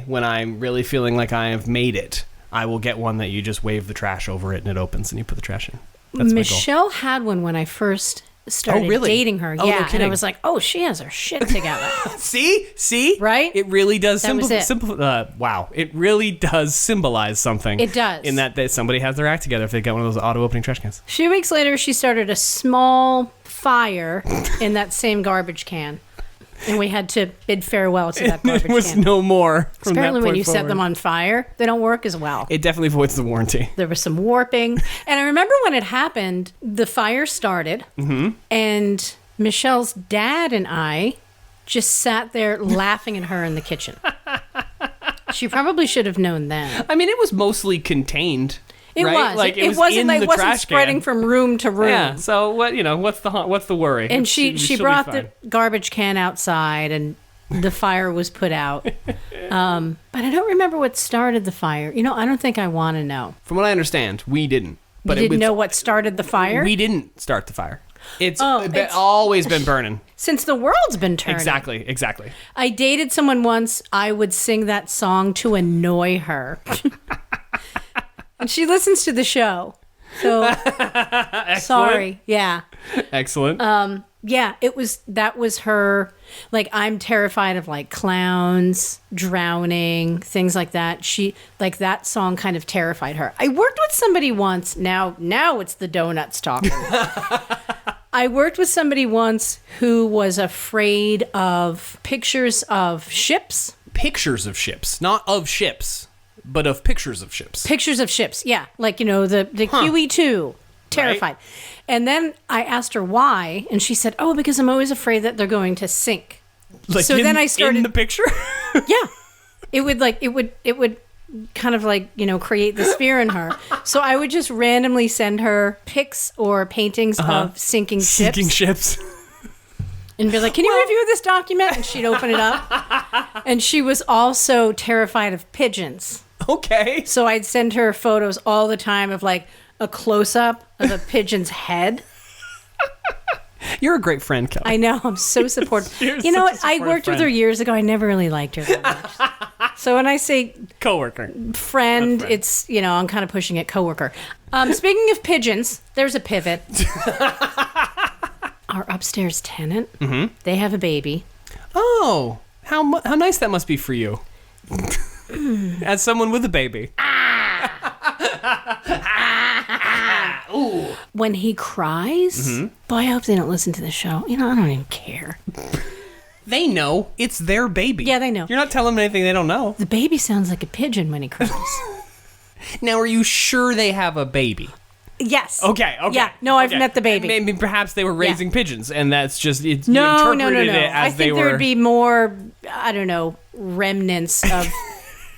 when I'm really feeling like I have made it, I will get one that you just wave the trash over it and it opens and you put the trash in. That's Michelle had one when I first started dating her. Oh, yeah. no kidding. And I was like, oh, she has her shit together. See? Right? It really does Wow. It really does symbolize something. It does. In that somebody has their act together if they got one of those auto-opening trash cans. A few weeks later, she started a small fire in that same garbage can. And we had to bid farewell to that garbage can. It was no more. Apparently, when you set them on fire, they don't work as well. It definitely voids the warranty. There was some warping. And I remember when it happened, the fire started, and Michelle's dad and I just sat there laughing at her in the kitchen. She probably should have known then. I mean, it was mostly contained. It right? was. Like, it wasn't like wasn't spreading from room to room. Yeah. So what's the worry? And she brought the garbage can outside, and the fire was put out. But I don't remember what started the fire. I don't think I want to know. From what I understand, we didn't. But You didn't know what started the fire? We didn't start the fire. It's always been burning. Since the world's been turning. Exactly. I dated someone once. I would sing that song to annoy her. And she listens to the show. So, sorry. Yeah. Excellent. Yeah, that was her, like, I'm terrified of, like, clowns, drowning, things like that. Like, that song kind of terrified her. I worked with somebody once. Now it's the Doughnut's talking. I worked with somebody once who was afraid of pictures of ships. Pictures of ships. Not of ships, but of pictures of ships. Pictures of ships, yeah. Like, the QE2. Terrified. Right. And then I asked her why, and she said, "Oh, because I'm always afraid that they're going to sink." Like so then I started in the picture. Yeah, it would kind of like create this fear in her. So I would just randomly send her pics or paintings of sinking ships, and be like, "Can you review this document?" And she'd open it up, and she was also terrified of pigeons. Okay. So I'd send her photos all the time of like a close-up of a pigeon's head. You're a great friend, Kelly. I know. I'm so supportive. You know what? I worked with her years ago. I never really liked her that much. So when I say coworker, friend, it's, I'm kind of pushing it coworker. Speaking of pigeons, there's a pivot. Our upstairs tenant, they have a baby. Oh, how nice that must be for you. As someone with a baby. When he cries, boy, I hope they don't listen to the show. I don't even care. They know. It's their baby. Yeah, they know. You're not telling them anything they don't know. The baby sounds like a pigeon when he cries. Now, are you sure they have a baby? Yes. Okay. Yeah. No, I've met the baby. Maybe perhaps they were raising pigeons, and that's just you No. interpreted it as I think there would be more, I don't know, remnants of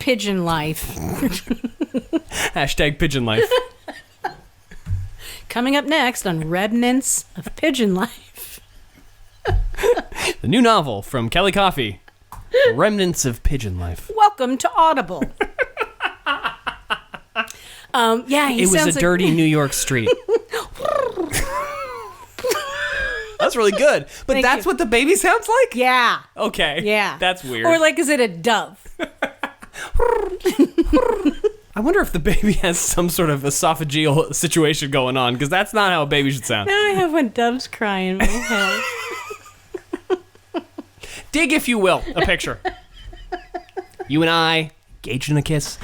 pigeon life. Hashtag pigeon life. Coming up next on Remnants of Pigeon Life. The new novel from Kelly Coffey, Remnants of Pigeon Life. Welcome to Audible. It was a dirty New York street. That's really good. But that's what the baby sounds like? Yeah. Okay. Yeah. That's weird. Or like, is it a dove? I wonder if the baby has some sort of esophageal situation going on, because that's not how a baby should sound. Now I have when doves cry in my head. Dig, if you will, a picture. You and I, engaged in a kiss.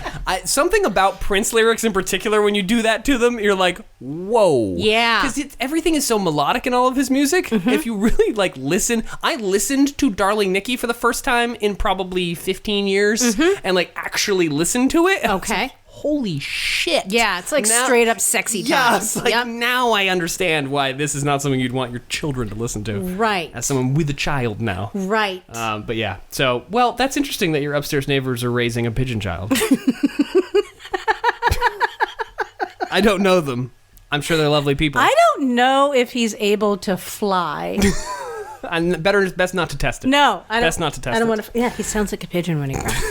Something about Prince lyrics in particular, when you do that to them, you're like, whoa. Yeah. Because everything is so melodic in all of his music. If you really listen, I listened to Darling Nikki for the first time in probably 15 years and actually listened to it. Okay. Holy shit. Yeah, it's like now, straight up sexy time. Yes, now I understand why this is not something you'd want your children to listen to. Right. As someone with a child now. Right. But yeah, so, well, that's interesting that your upstairs neighbors are raising a pigeon child. I don't know them. I'm sure they're lovely people. I don't know if he's able to fly. Best not to test it. No, I don't. Best not to test it. I don't want to. Yeah, he sounds like a pigeon when he cries.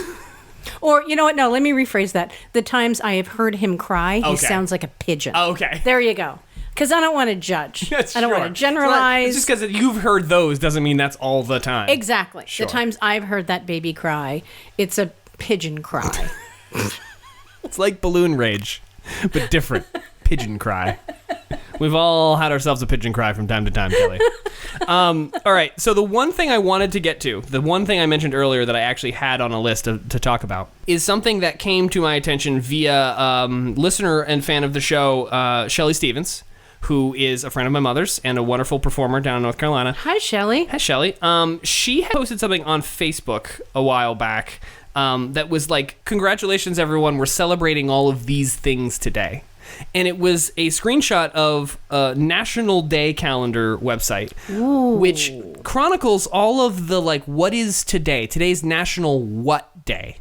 Or, you know what? No, let me rephrase that. The times I have heard him cry, he sounds like a pigeon. Okay. There you go. Because I don't want to judge. I don't want to generalize. It's just because you've heard those doesn't mean that's all the time. Exactly. Sure. The times I've heard that baby cry, it's a pigeon cry. It's like balloon rage, but different. Pigeon cry. We've all had ourselves a pigeon cry from time to time, Kelly. All right, so the one thing I wanted to get to, the one thing I mentioned earlier that I actually had on a list to talk about, is something that came to my attention via listener and fan of the show, Shelly Stevens, who is a friend of my mother's and a wonderful performer down in North Carolina. Hi, Shelly. Hi, Shelly. She had posted something on Facebook a while back that was like, congratulations, everyone, we're celebrating all of these things today. And it was a screenshot of a National Day calendar website, which chronicles all of the, what is today? Today's National What Day?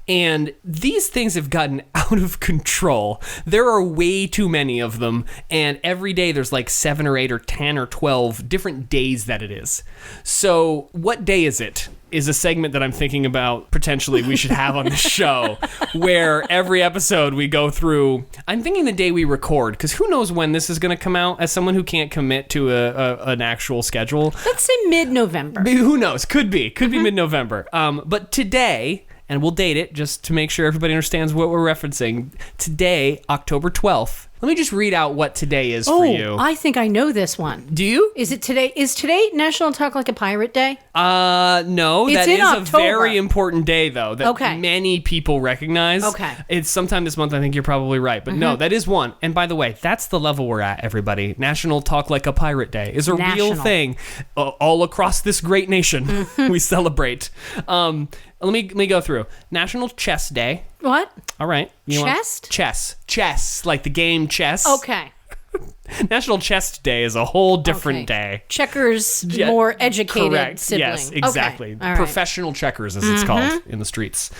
And these things have gotten out of control. There are way too many of them, and every day there's like 7 or 8 or 10 or 12 different days that it is. So what day is it? Is a segment that I'm thinking about potentially we should have on the show, where every episode we go through. I'm thinking the day we record, because who knows when this is going to come out. As someone who can't commit to an actual schedule, let's say mid-November. Who knows? Could be mid-November. But today, and we'll date it just to make sure everybody understands what we're referencing. Today, October 12th. Let me just read out what today is for you. Oh, I think I know this one. Do you? Is it today? Is today National Talk Like a Pirate Day? No. It's that in is October. A very important day, though, that many people recognize. Okay. It's sometime this month. I think you're probably right. But no, that is one. And by the way, that's the level we're at, everybody. National Talk Like a Pirate Day is a real thing all across this great nation. We celebrate. Let me go through. National Chess Day. What? All right. Chess. Like the game chess. Okay. National Chess Day is a whole different day. Checkers, more educated correct. sibling. Yes, exactly. Okay. Right. Professional checkers, as it's called in the streets.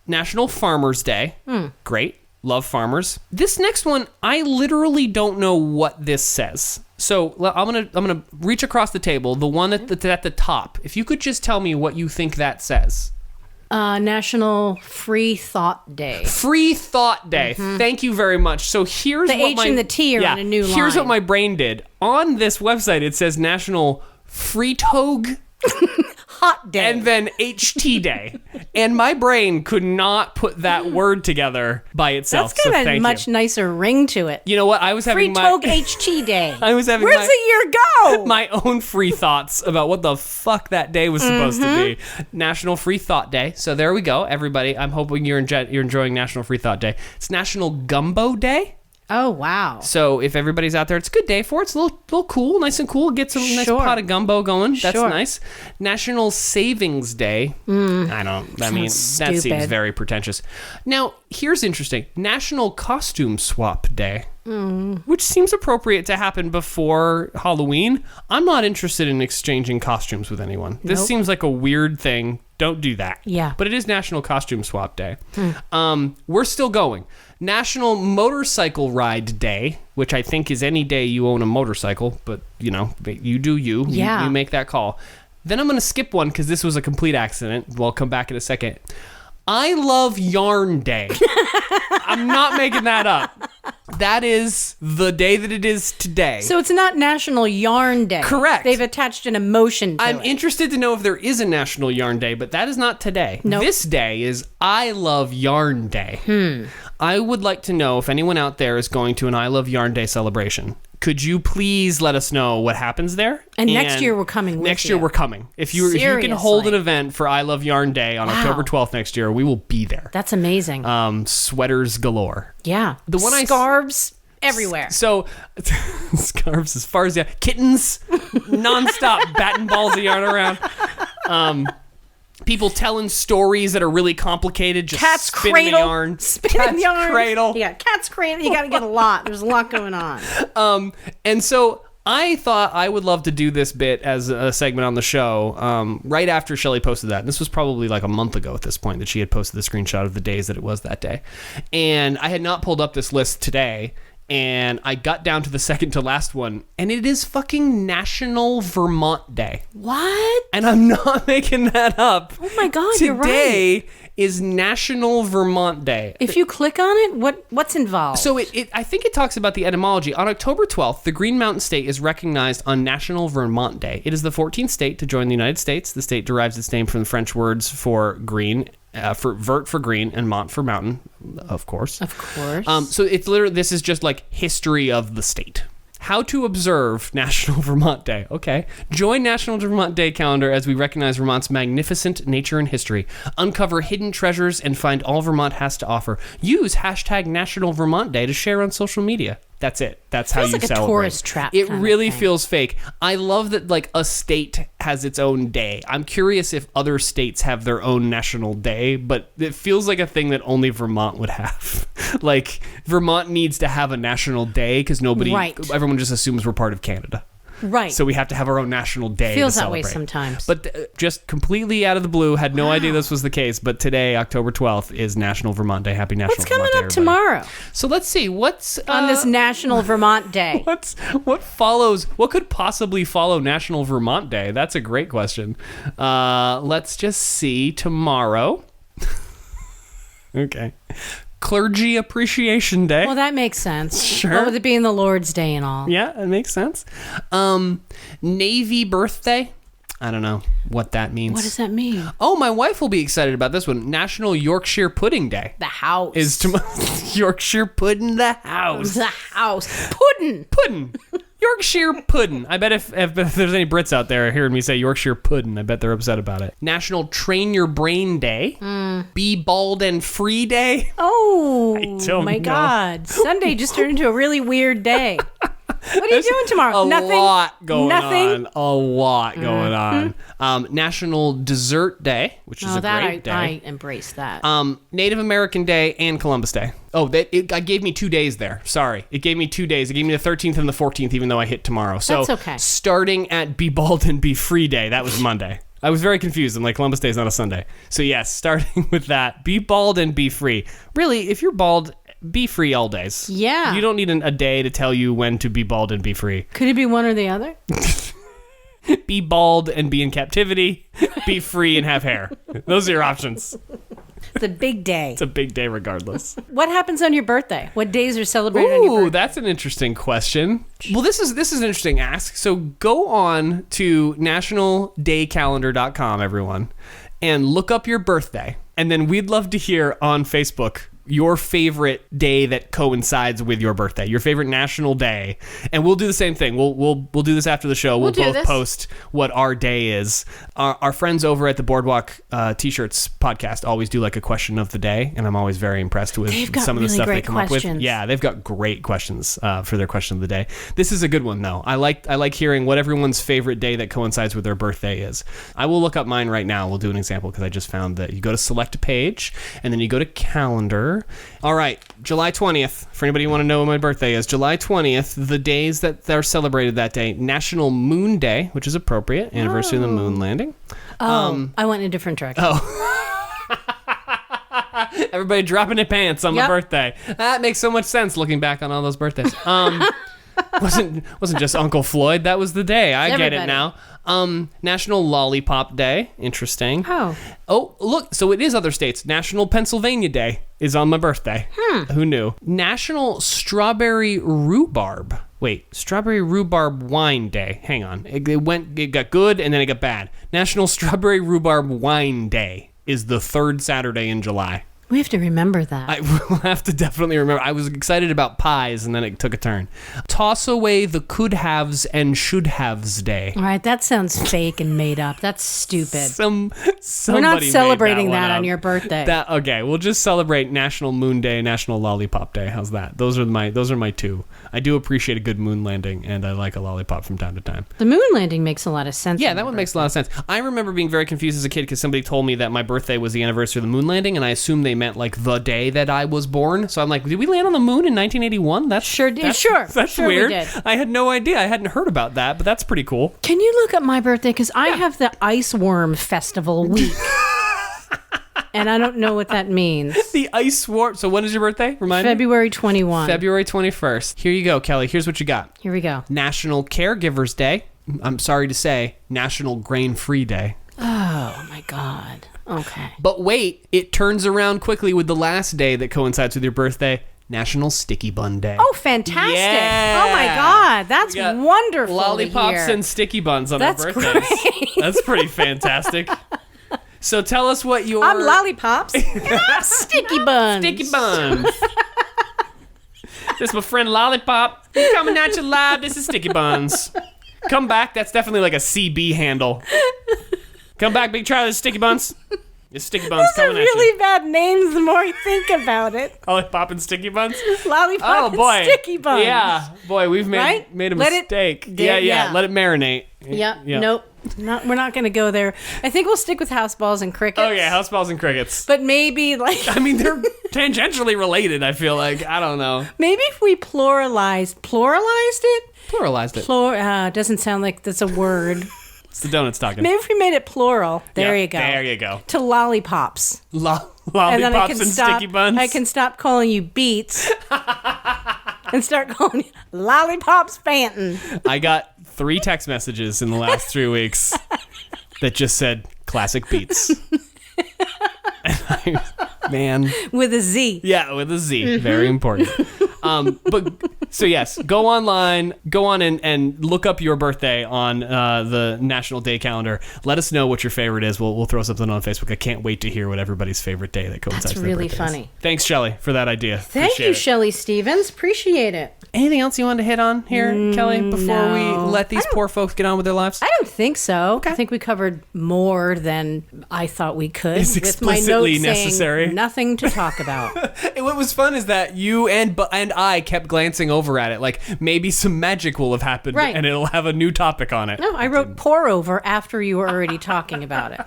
National Farmers Day. Great. Love farmers. This next one, I literally don't know what this says. So I'm gonna reach across the table. The one that's at the top. If you could just tell me what you think that says. National Free Thought Day. Free Thought Day. Thank you very much. So here's the what H and the T are on a new line. Here's what my brain did. On this website, it says National Freetog Hot Day. and then HT Day. And my brain could not put that word together by itself. That's got a much nicer ring to it. You know what? I was having Freetog HT Day. I was having Where's the year go? My own free thoughts about what the fuck that day was supposed to be. National Free Thought Day. So there we go, everybody. I'm hoping you're enjoying National Free Thought Day. It's National Gumbo Day. Oh, wow. So if everybody's out there, it's a good day for it. It's a little cool, nice and cool. Get some nice pot of gumbo going. That's nice. National Savings Day. That seems very pretentious. Now, here's interesting. National Costume Swap Day. Which seems appropriate to happen before Halloween. I'm not interested in exchanging costumes with anyone. This seems like a weird thing. Don't do that. Yeah. But it is National Costume Swap Day. We're still going. National Motorcycle Ride Day, which I think is any day you own a motorcycle, but you do you. Yeah. You make that call. Then I'm going to skip one because this was a complete accident. We'll come back in a second. I Love Yarn Day. I'm not making that up. That is the day that it is today. So it's not National Yarn Day. Correct. They've attached an emotion to it. I'm interested to know if there is a National Yarn Day, but that is not today. Nope. This day is I Love Yarn Day. I would like to know if anyone out there is going to an I Love Yarn Day celebration. Could you please let us know what happens there? And next year we're coming with Next year we're coming. If you can hold an event for I Love Yarn Day on October 12th next year, we will be there. That's amazing. Sweaters galore. Yeah. Scarves everywhere. So, scarves as far as kittens, nonstop batting balls of yarn around. People telling stories that are really complicated, just cat's spinning cradle, the yarn. Spinning the yarn. Cradle. Yeah, cat's cradle. You got to get a lot. There's a lot going on. And so I thought I would love to do this bit as a segment on the show right after Shelley posted that. And this was probably like a month ago at this point that she had posted the screenshot of the days that it was that day. And I had not pulled up this list today. And I got down to the second to last one, and it is fucking National Vermont Day. What? And I'm not making that up. Oh my God, Today you're right. is National Vermont Day. If you click on it, what's involved? So I think it talks about the etymology. On October 12th, the Green Mountain State is recognized on National Vermont Day. It is the 14th state to join the United States. The state derives its name from the French words for green, for vert for green, and mont for mountain, of course. Of course. So it's literally, this is just like history of the state. How to observe National Vermont Day. Okay. Join National Vermont Day calendar as we recognize Vermont's magnificent nature and history. Uncover hidden treasures and find all Vermont has to offer. Use hashtag National Vermont Day to share on social media. That's it. That's how you celebrate. Feels like a tourist trap. It really feels fake. I love that like a state has its own day. I'm curious if other states have their own national day, but it feels like a thing that only Vermont would have. Like Vermont needs to have a national day because everyone just assumes we're part of Canada. Right. So we have to have our own national day Feels to that celebrate. way sometimes. But just completely out of the blue, had no idea this was the case, but today, October 12th, is National Vermont Day. Happy National What's Vermont coming Day, up everybody. tomorrow So let's see, what's... on this National Vermont Day? What follows? What could possibly follow National Vermont Day? That's a great question. Let's just see tomorrow. Okay. Clergy Appreciation Day. Well, that makes sense. Sure. Well, with it being the Lord's Day and all. Yeah, it makes sense. Navy Birthday. I don't know what that means. What does that mean? Oh, my wife will be excited about this one. National Yorkshire Pudding Day. The house. Is tomorrow. Yorkshire Pudding the house. The house. Puddin'. Pudding. Yorkshire Pudding. I bet if there's any Brits out there hearing me say Yorkshire Pudding, I bet they're upset about it. National Train Your Brain Day. Be Bald and Free Day. Oh, don't my know. God. Sunday just turned into a really weird day. What are you doing tomorrow? A Nothing. lot going Nothing? on. A lot going on. National Dessert Day, which is a great day. I embrace that. Native American Day and Columbus Day. Oh, I gave me 2 days there. Sorry. It gave me 2 days. It gave me the 13th and the 14th, even though I hit tomorrow. So That's okay. Starting at Be Bald and Be Free Day, that was Monday. I was very confused. I'm like, Columbus Day is not a Sunday. So yes, starting with that. Be bald and be free. Really, if you're bald, be free all days. Yeah. You don't need a day to tell you when to be bald and be free. Could it be one or the other? Be bald and be in captivity. Be free and have hair. Those are your options. It's a big day. It's a big day regardless. What happens on your birthday? What days are celebrated on your Ooh, birthday? that's an interesting question. Well, this is an interesting ask. So go on to nationaldaycalendar.com, everyone, and look up your birthday. And then we'd love to hear on Facebook your favorite day that coincides with your birthday, your favorite national day. And we'll do the same thing. We'll do this after the show. We'll both post what our day is. Our friends over at the Boardwalk T-Shirts podcast always do like a question of the day, and I'm always very impressed with some of the stuff they come up with. Yeah, they've got great questions for their question of the day. This is a good one though. I like hearing what everyone's favorite day that coincides with their birthday is. I will look up mine right now. We'll do an example because I just found that you go to select a page and then you go to calendar. All right, July 20th. For anybody who want to know when my birthday is, July 20th, the days that are celebrated that day: National Moon Day, which is appropriate, anniversary of the moon landing. I went in a different direction. Everybody dropping their pants on my birthday. That makes so much sense looking back on all those birthdays. Wasn't just Uncle Floyd. That was the day. I get it now. National Lollipop Day. Interesting. Oh, look. So it is other states. National Pennsylvania Day is on my birthday. Who knew? National Strawberry Rhubarb. Wait, Strawberry Rhubarb Wine Day. Hang on. It got good and then it got bad. National Strawberry Rhubarb Wine Day is the third Saturday in July. We have to remember that. I will have to definitely remember. I was excited about pies, and then it took a turn. Toss away the could-haves and should-haves day. All right, that sounds fake and made up. That's stupid. We're not celebrating that on your birthday. Okay, we'll just celebrate National Moon Day, National Lollipop Day. How's that? Those are my two. I do appreciate a good moon landing, and I like a lollipop from time to time. The moon landing makes a lot of sense. Yeah, that one makes a lot of sense. I remember being very confused as a kid because somebody told me that my birthday was the anniversary of the moon landing, and I assumed they meant like the day that I was born. So I'm like, did we land on the moon in 1981? That's sure. That's Sure weird. We did. I had no idea. I hadn't heard about that, but that's pretty cool. Can you look up my birthday? Because I have the Ice Worm Festival week. And I don't know what that means. The Ice Worm. So when is your birthday? Remind me. February 21. February 21st. Here you go, Kelly. Here's what you got. Here we go. National Caregivers Day. I'm sorry to say, National Grain-Free Day. Oh, my God. Okay. But wait, it turns around quickly with the last day that coincides with your birthday, National Sticky Bun Day. Oh, fantastic. Yeah. Oh, my God. That's wonderful. Lollipops and sticky buns on our birthdays. Great. That's pretty fantastic. So tell us what your... I'm Lollipops and I'm Sticky Buns. Sticky Buns. This is my friend Lollipop. Coming at you live. This is Sticky Buns. Come back. That's definitely like a CB handle. Come back, Big Charlie. Sticky Buns. It's Sticky Buns Those coming are at you. really bad names the more you think about it. Lollipop and Sticky Buns? Lollipop and Sticky Buns. Yeah. Boy, we've made a mistake. Yeah. Let it marinate. Yep. Yeah. Nope. We're not going to go there. I think we'll stick with house balls and crickets. Oh, yeah, house balls and crickets. But maybe, like... I mean, they're tangentially related, I feel like. I don't know. Maybe if we pluralized it? Pluralized it. Doesn't sound like that's a word. It's the donuts talking. Maybe if we made it plural. There you go. There you go. To lollipops. Lollipops and sticky buns. I can stop calling you beets and start calling you lollipops Fanton. I got 3 text messages in the last 3 weeks that just said classic beats. Man. With a Z. Yeah, with a Z. Very important. But so yes, go on and look up your birthday on the National Day calendar. Let us know what your favorite is. We'll throw something on Facebook. I can't wait to hear what everybody's favorite day that coincides with their birthdays. That's really funny. Thanks, Shelley, for that idea. Thank you, Shelley Stevens. Appreciate it. Anything else you wanted to hit on here, Kelly, before we let these poor folks get on with their lives? I don't think so. Okay. I think we covered more than I thought we could. It's with my explicitly notes necessary. Saying nothing to talk about. And what was fun is that you and I kept glancing over at it, like maybe some magic will have happened, right. And it'll have a new topic on it. No, I wrote pour over after you were already talking about it.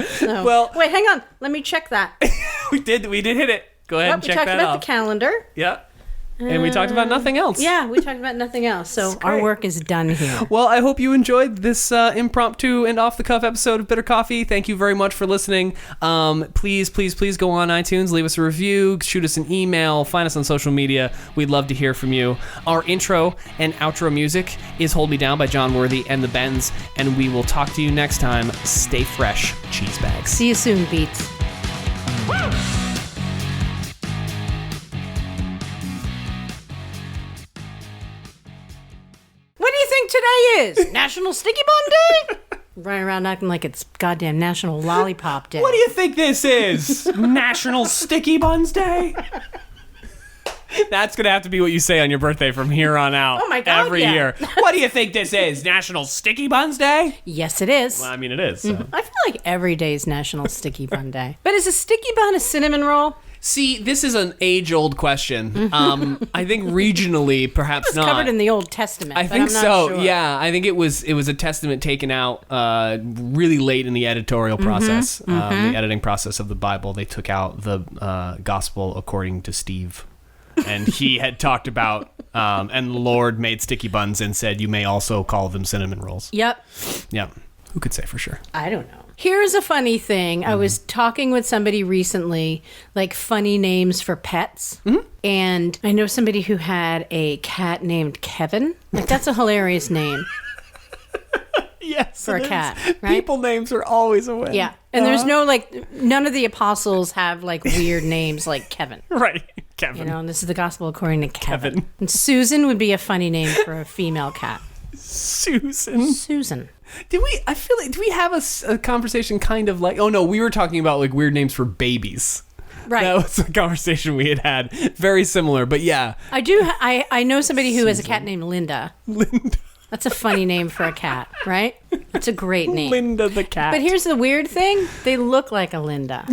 So, well, wait, hang on. Let me check that. we did hit it. Go ahead and check that off. We talked about the calendar. Yeah. And we talked about nothing else. Yeah, we talked about nothing else. So our work is done here. Well, I hope you enjoyed this impromptu and off-the-cuff episode of Bitter Coffee. Thank you very much for listening. Please go on iTunes, leave us a review, shoot us an email, find us on social media. We'd love to hear from you. Our intro and outro music is Hold Me Down by John Worthy and the Bends, and we will talk to you next time. Stay fresh, cheese bags. See you soon, Beats. What do you think today is? National Sticky Bun Day? Running around acting like it's goddamn National Lollipop Day. What do you think this is? National Sticky Buns Day? That's going to have to be what you say on your birthday from here on out. Oh my God, every year. What do you think this is? National Sticky Buns Day? Yes, it is. Well, I mean, it is. So. I feel like every day is National Sticky Bun Day. But is a sticky bun a cinnamon roll? See, this is an age-old question. I think regionally, perhaps It's not. covered in the Old Testament. I think I'm not so. Sure. Yeah, I think it was a testament taken out really late in the editorial process, the editing process of the Bible. They took out the gospel according to Steve, and he had talked about, and the Lord made sticky buns and said, "You may also call them cinnamon rolls." Yep. Yep. Who could say for sure? I don't know. Here's a funny thing. I was talking with somebody recently, like funny names for pets. And I know somebody who had a cat named Kevin. Like, that's a hilarious name. Yes. For a cat, right? People names are always a win. Yeah. And there's no, like, none of the apostles have, like, weird names like Kevin. Right. Kevin. You know, and this is the gospel according to Kevin. Kevin. And Susan would be a funny name for a female cat. Susan. Did we have a conversation kind of like, oh no, we were talking about like weird names for babies. Right. That was a conversation we had. Very similar, but yeah. I know somebody who has a cat named Linda. Linda. That's a funny name for a cat, right? That's a great name. Linda the cat. But here's the weird thing. They look like a Linda.